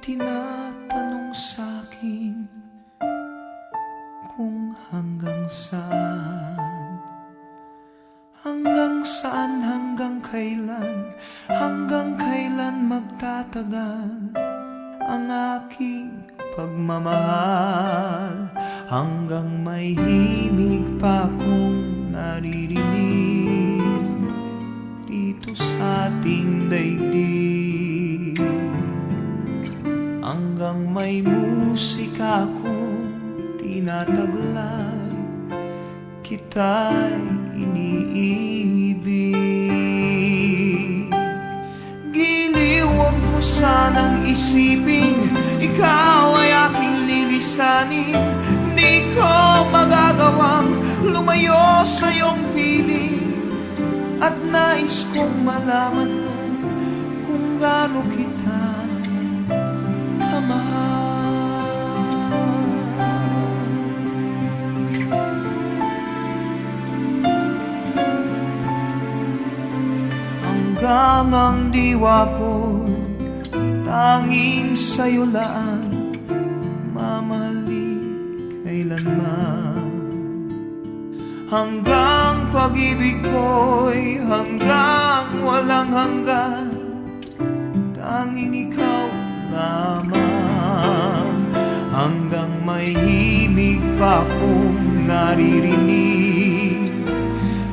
tinatanong sa'kin kung hanggang saan, hanggang kailan magtatagal ang aking pagmamahal, hanggang may himig pa akong naririnig dito sa ating daigdig, hanggang may musika akong tinataglay, kita'y iniibig. Giliw, huwag mo sanang isipin ikaw ay aking lilisanin. Di ko magagawang lumayo sa iyong piling, at nais kong malaman mo kung gaano kita kamahal. Hanggang ang diwa ko tanging sa'yo laan, mamahalin kailanman. Hanggang pag-ibig ko'y hanggang walang hanggan, tanging ikaw lamang. Hanggang may himig pa akong naririnig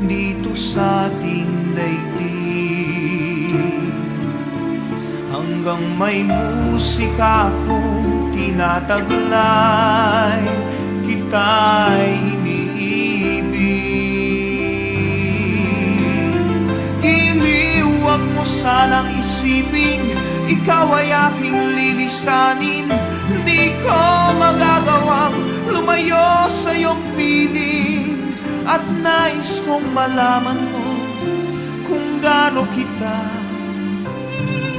dito sa ating daigdig, hanggang may musika akong tinataglay, kita'y iniibig. Giliw, huwag mo sanang isipin ikaw ay aking lilisanin. Di ko magagawang lumayo sa iyong piling, at nais kong malaman mo kung gaano kita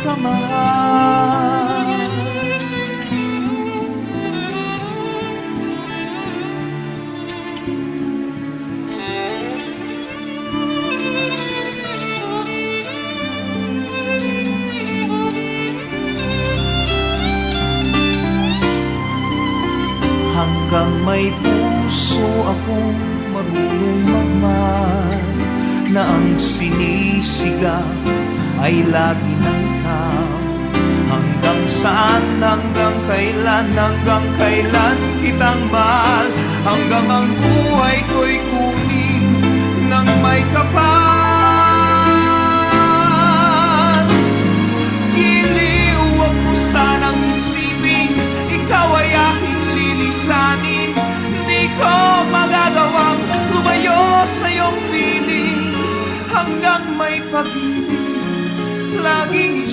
kamahal. Hanggang may puso akong marunong magmahal, na ang sinisigaw ay lagi ng ikaw. Hanggang saan, hanggang kailan kitang mahal, hanggang ang buhay ko'y kunin ng may kapal. Giliw, huwag mo sanang isipin ikaw ay aking lilisanin. Di ko magagawang lumayo sa iyong piling, hanggang may pag-ibig laging